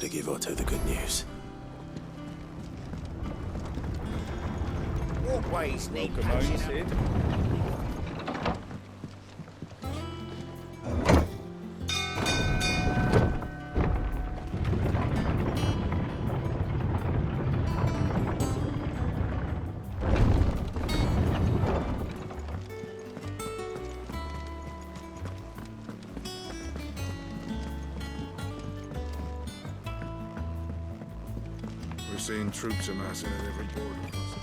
better give Otto the good news. What way, Snake? Welcome home, Sid. We're seeing troops amassing at every border crossing.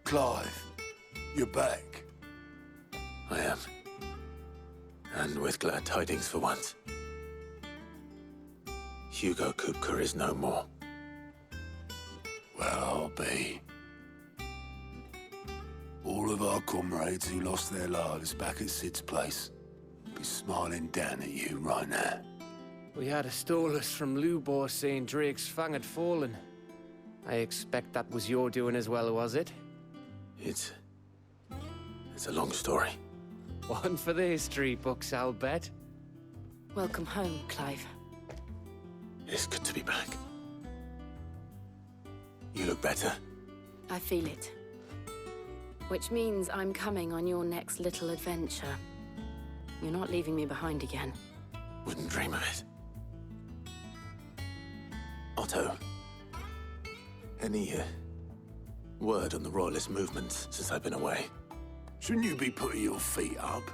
Clive, you're back. I am. And with glad tidings for once. Hugo Kupka is no more. Well, I'll be. All of our comrades who lost their lives back at Sid's place be smiling down at you right now. We had a stolus from Lubor saying Drake's fang had fallen. I expect that was your doing as well, was it? It's a long story. One for the history books, I'll bet. Welcome home, Clive. It's good to be back. You look better. I feel it. Which means I'm coming on your next little adventure. You're not leaving me behind again. Wouldn't dream of it. Otto, any word on the Royalist movements since I've been away? Shouldn't you be putting your feet up?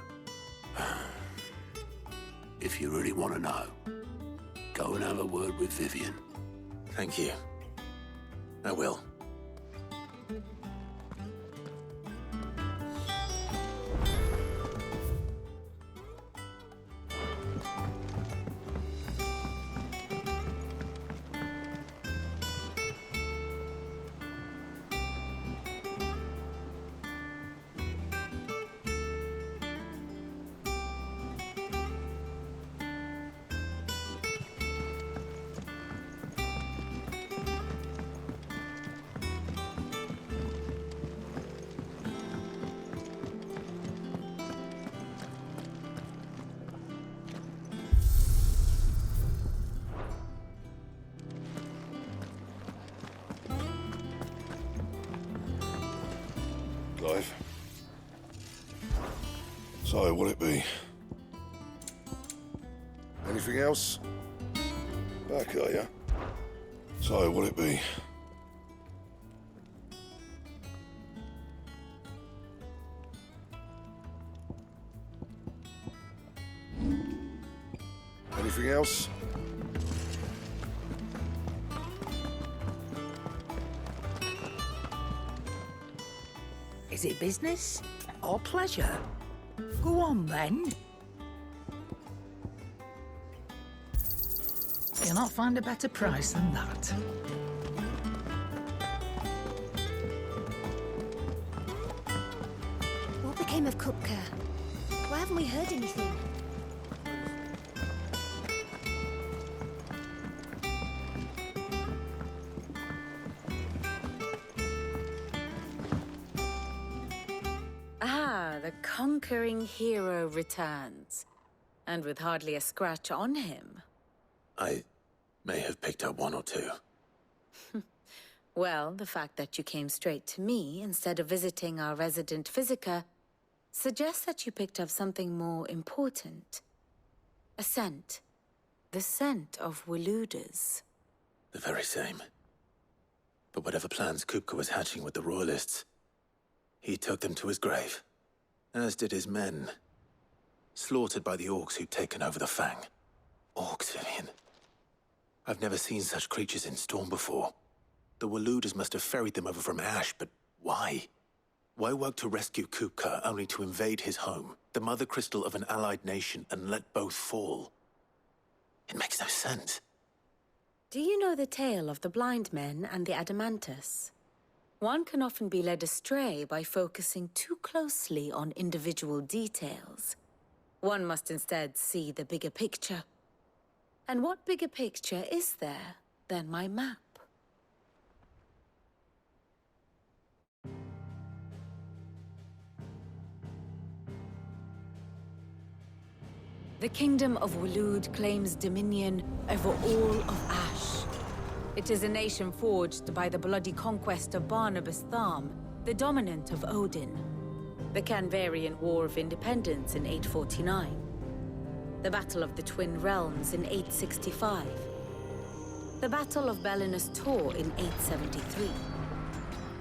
If you really want to know, go and have a word with Vivian. Thank you. I will. Clive. So, what'll it be? Anything else? Back, are ya? So, what'll it be? Anything else? Is it business or pleasure? Go on, then. You'll not find a better price than that. What became of Kupka? Why haven't we heard anything? The conquering hero returns. And with hardly a scratch on him. I may have picked up one or two. Well, the fact that you came straight to me instead of visiting our resident physiker suggests that you picked up something more important. A scent. The scent of Waludas. The very same. But whatever plans Kupka was hatching with the Royalists, he took them to his grave. As did his men. Slaughtered by the orcs who'd taken over the Fang. Orcs, Vivian. I've never seen such creatures in Storm before. The Waludas must have ferried them over from Ash, but why? Why work to rescue Kupka only to invade his home, the mother crystal of an allied nation, and let both fall? It makes no sense. Do you know the tale of the blind men and the adamantus? One can often be led astray by focusing too closely on individual details. One must instead see the bigger picture. And what bigger picture is there than my map? The Kingdom of Waloed claims dominion over all of Ash. It is a nation forged by the bloody conquest of Barnabas Tharm, the dominant of Odin. The Canvarian War of Independence in 849. The Battle of the Twin Realms in 865. The Battle of Belinus Tor in 873.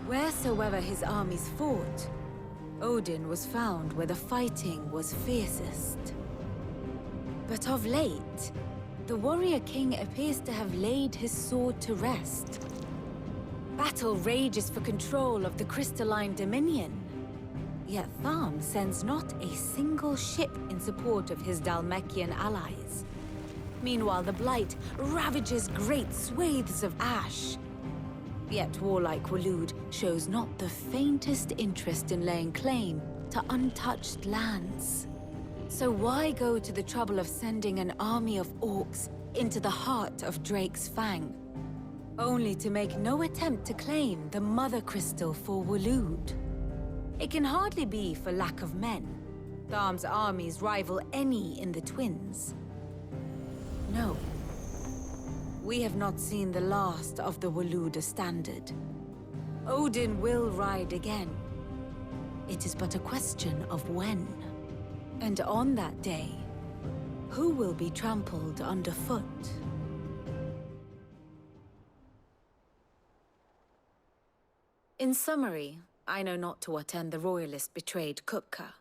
Wheresoever his armies fought, Odin was found where the fighting was fiercest. But of late, the warrior king appears to have laid his sword to rest. Battle rages for control of the crystalline dominion. Yet Tharm sends not a single ship in support of his Dhalmekian allies. Meanwhile, the Blight ravages great swathes of Ash. Yet warlike Waloed shows not the faintest interest in laying claim to untouched lands. So why go to the trouble of sending an army of orcs into the heart of Drake's Fang, only to make no attempt to claim the Mother Crystal for Waloed? It can hardly be for lack of men. Tharm's armies rival any in the Twins. No. We have not seen the last of the Waloed standard. Odin will ride again. It is but a question of when. And on that day, who will be trampled underfoot? In summary, I know not to what end the Royalist betrayed Kupka.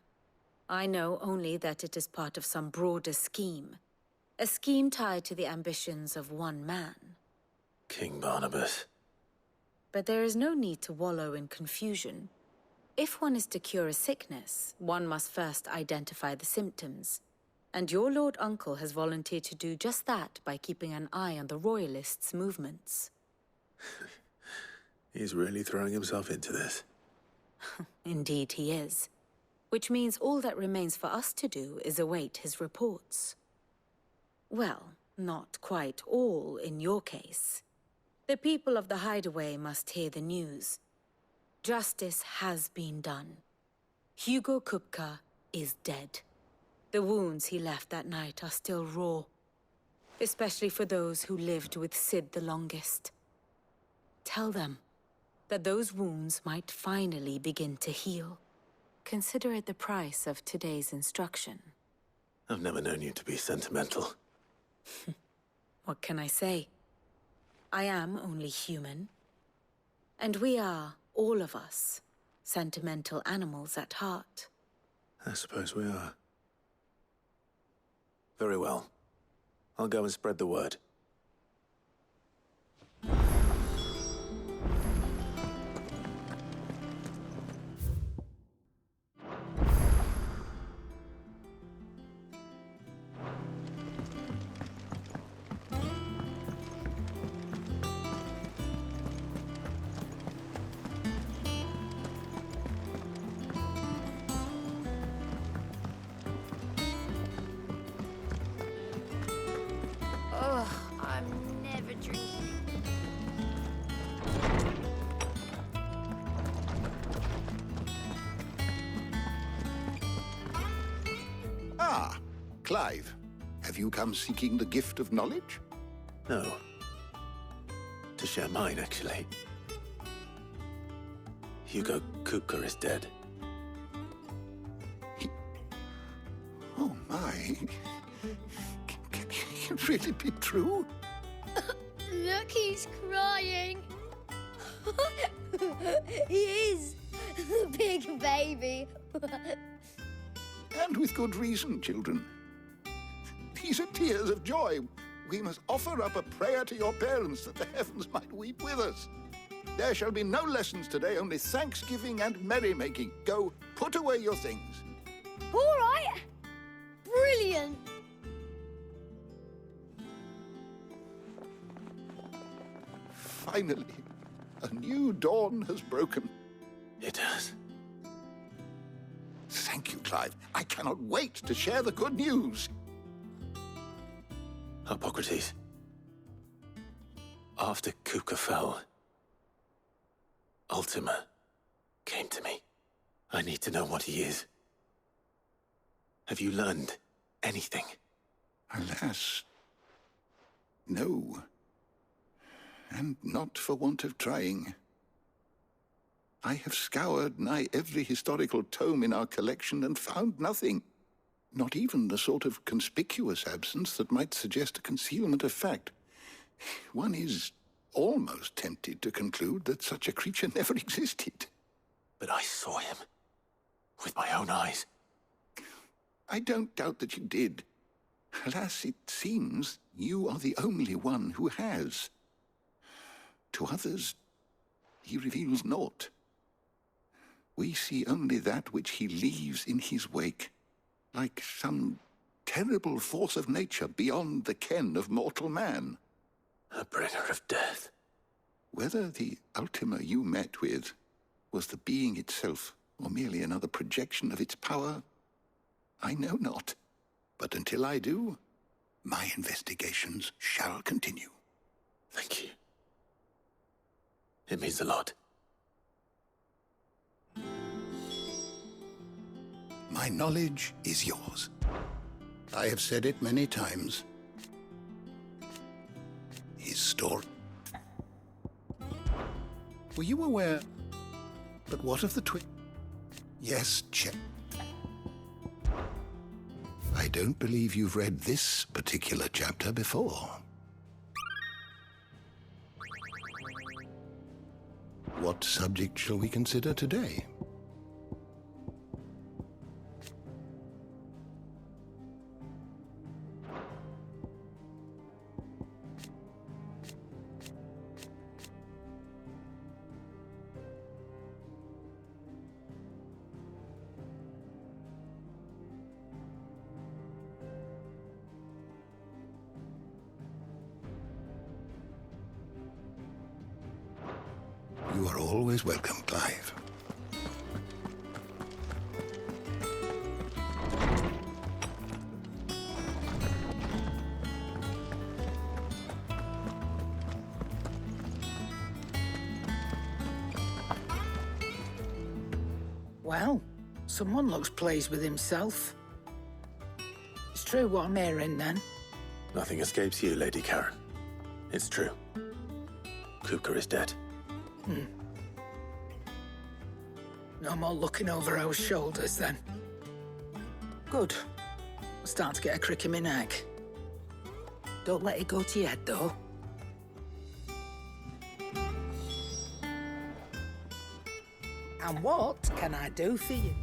I know only that it is part of some broader scheme. A scheme tied to the ambitions of one man. King Barnabas. But there is no need to wallow in confusion. If one is to cure a sickness, one must first identify the symptoms. And your Lord Uncle has volunteered to do just that by keeping an eye on the Royalists' movements. He's really throwing himself into this. Indeed he is. Which means all that remains for us to do is await his reports. Well, not quite all in your case. The people of the Hideaway must hear the news. Justice has been done. Hugo Kupka is dead. The wounds he left that night are still raw, especially for those who lived with Sid the longest. Tell them that those wounds might finally begin to heal. Consider it the price of today's instruction. I've never known you to be sentimental. What can I say? I am only human. And we are, all of us, sentimental animals at heart. I suppose we are. Very well. I'll go and spread the word. I'm never drinking. Ah, Clive. Have you come seeking the gift of knowledge? No. To share mine, actually. Hugo Kupka is dead. Oh, my. Can it really be true? Look, he's crying. He is. The big baby. And with good reason, children. These are tears of joy. We must offer up a prayer to your parents that the heavens might weep with us. There shall be no lessons today, only thanksgiving and merrymaking. Go, put away your things. All right. Brilliant. Finally, a new dawn has broken. It has. Thank you, Clive. I cannot wait to share the good news. Hippocrates. After Kupka fell, Ultima came to me. I need to know what he is. Have you learned anything? Alas, no. And not for want of trying. I have scoured nigh every historical tome in our collection and found nothing. Not even the sort of conspicuous absence that might suggest a concealment of fact. One is almost tempted to conclude that such a creature never existed. But I saw him. With my own eyes. I don't doubt that you did. Alas, it seems you are the only one who has. To others, he reveals naught. We see only that which he leaves in his wake, like some terrible force of nature beyond the ken of mortal man. A bringer of death. Whether the Ultima you met with was the being itself, or merely another projection of its power, I know not. But until I do, my investigations shall continue. Thank you. It means a lot. My knowledge is yours. I have said it many times. His story. Were you aware? But what of the Yes, check. I don't believe you've read this particular chapter before. What subject shall we consider today? You are always welcome, Clive. Well, someone looks pleased with himself. It's true what I'm hearing, then. Nothing escapes you, Lady Karen. It's true. Kupka is dead. No more looking over our shoulders, then. Good. I'm starting to get a crick in my neck. Don't let it go to your head, though. And what can I do for you?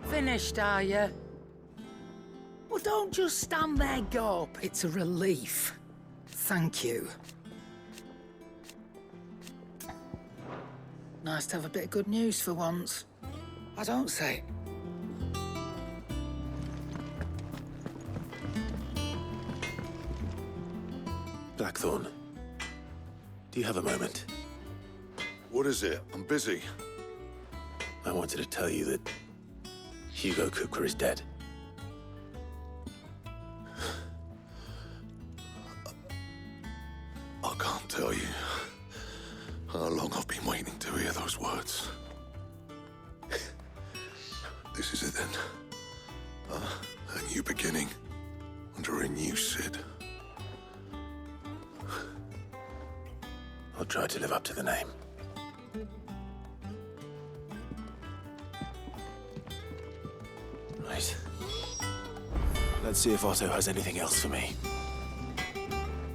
Finished, are you? Well, don't just stand there, Gorp. It's a relief. Thank you. Nice to have a bit of good news for once. I don't say. Blackthorn, do you have a moment? What is it? I'm busy. I wanted to tell you that Hugo Kupka is dead. I can't tell you how long I've been waiting to hear those words. This is it then. A new beginning under a new Sid. I'll try to live up to the name. Right. Let's see if Otto has anything else for me.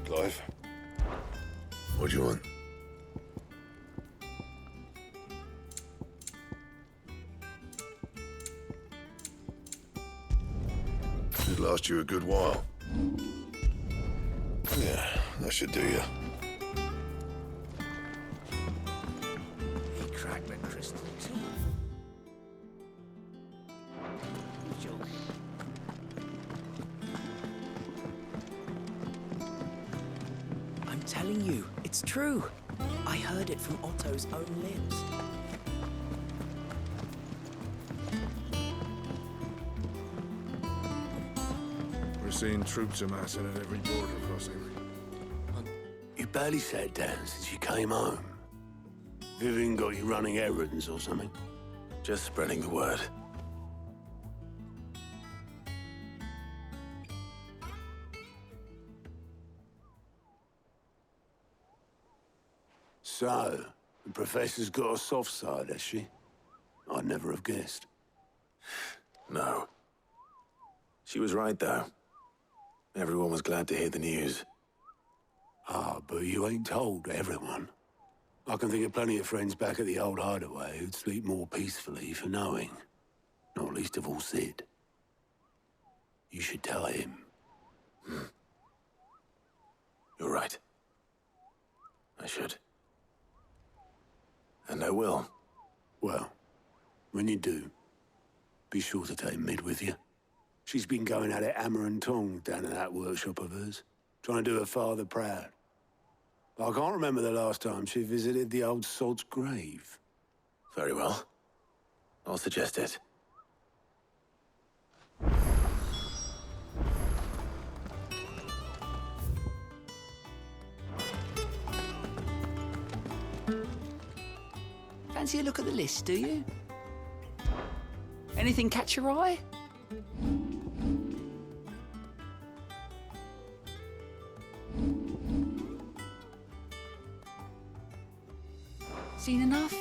Clive, what do you want? Should last you a good while. Yeah, that should do you. usual. I'm telling you, it's true. I heard it from Otto's own lips. We're seeing troops amassing at every border crossing. You barely sat down since you came home. Vivian got you running errands or something? Just spreading the word. So, the Professor's got a soft side, has she? I'd never have guessed. No. She was right, though. Everyone was glad to hear the news. Ah, but you ain't told everyone. I can think of plenty of friends back at the old hideaway who'd sleep more peacefully for knowing. Not least of all Sid. You should tell him. You're right. I should. And I will. Well, when you do, be sure to take Mid with you. She's been going at it hammer and tong down in that workshop of hers, trying to do her father proud. I can't remember the last time she visited the old sod's grave. Very well. I'll suggest it. Fancy a look at the list, do you? Anything catch your eye? Seen enough?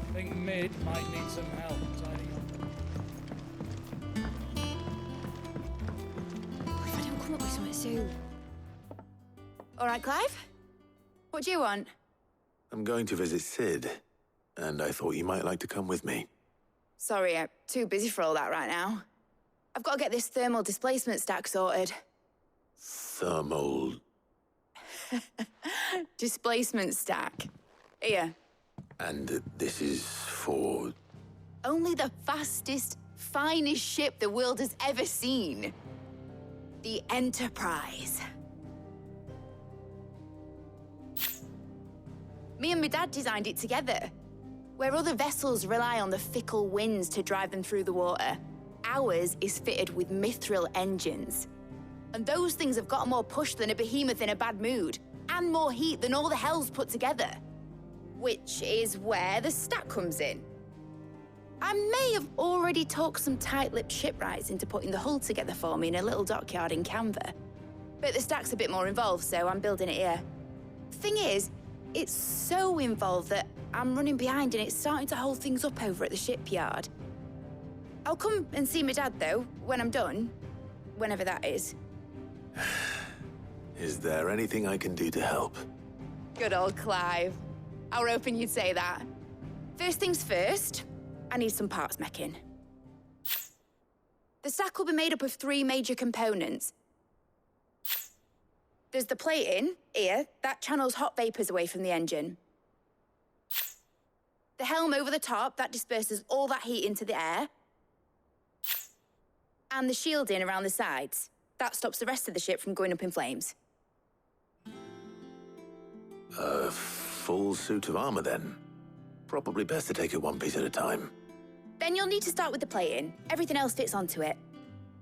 I think Mid might need some help tidying up. If I don't come up with something soon. All right, Clive? What do you want? I'm going to visit Sid, and I thought you might like to come with me. Sorry, I'm too busy for all that right now. I've got to get this thermal displacement stack sorted. Thermal... Displacement stack. Here. And this is for... Only the fastest, finest ship the world has ever seen. The Enterprise. Me and my dad designed it together. Where other vessels rely on the fickle winds to drive them through the water, ours is fitted with mithril engines. And those things have got more push than a behemoth in a bad mood, and more heat than all the hells put together. Which is where the stack comes in. I may have already talked some tight-lipped shipwrights into putting the hull together for me in a little dockyard in Canva. But the stack's a bit more involved, so I'm building it here. Thing is, it's so involved that I'm running behind and it's starting to hold things up over at the shipyard. I'll come and see my dad, though, when I'm done. Whenever that is. Is there anything I can do to help? Good old Clive. I were hoping you'd say that. First things first, I need some parts meching. The stack will be made up of 3 major components. There's the plating, here, that channels hot vapors away from the engine. The helm over the top, that disperses all that heat into the air. And the shielding around the sides. That stops the rest of the ship from going up in flames. A full suit of armor, then? Probably best to take it one piece at a time. Then you'll need to start with the plating. Everything else fits onto it.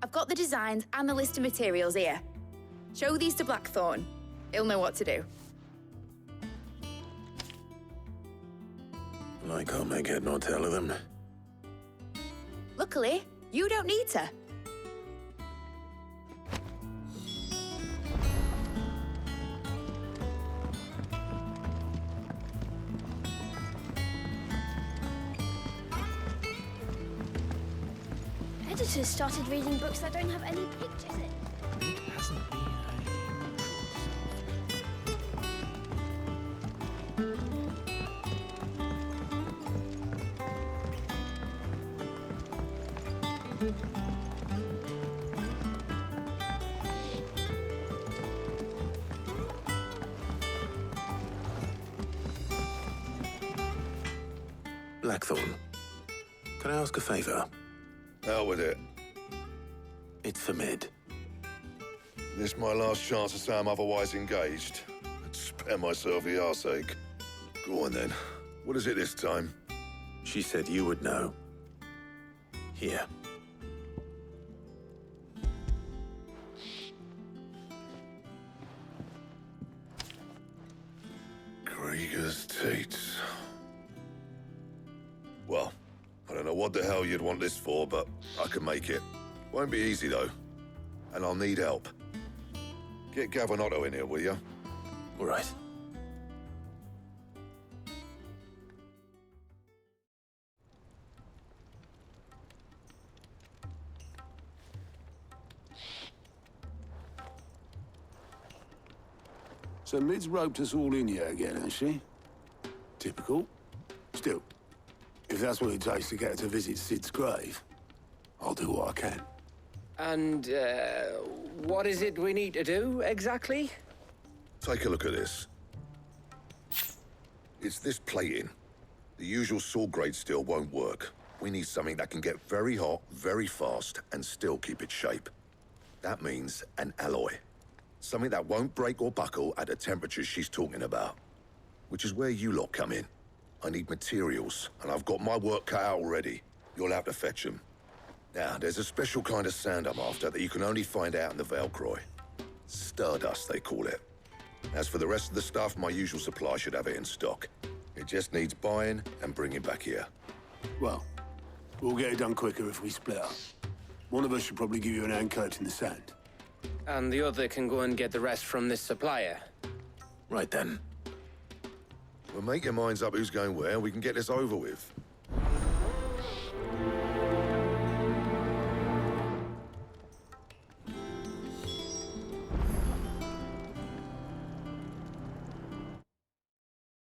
I've got the designs and the list of materials here. Show these to Blackthorn. He'll know what to do. I can't make head nor tail of them. Luckily, you don't need to. editors started reading books that don't have any pictures in. It hasn't been Blackthorn, can I ask a favor? Out with it. It's for Mid. This my last chance to say I'm otherwise engaged. I'd spare myself the arseache. Go on then. What is it this time? She said you would know. Here. Krieger's Tates. Well, I don't know what the hell you'd want this for, but I can make it. Won't be easy, though. And I'll need help. Get Gavin Otto in here, will you? All right. So Mid's roped us all in here again, hasn't she? Typical. Still, if that's what it takes to get her to visit Sid's grave, I'll do what I can. And, what is it we need to do, exactly? Take a look at this. It's this plating. The usual saw grade steel won't work. We need something that can get very hot, very fast, and still keep its shape. That means an alloy. Something that won't break or buckle at the temperatures she's talking about. Which is where you lot come in. I need materials, and I've got my work cut out already. You'll have to fetch them. Now, there's a special kind of sand I'm after that you can only find out in the Valcroy. Stardust, they call it. As for the rest of the stuff, my usual supply should have it in stock. It just needs buying and bringing back here. Well, we'll get it done quicker if we split up. One of us should probably give you an hand coat in the sand. And the other can go and get the rest from this supplier. Right then. Well, make your minds up who's going where, and we can get this over with.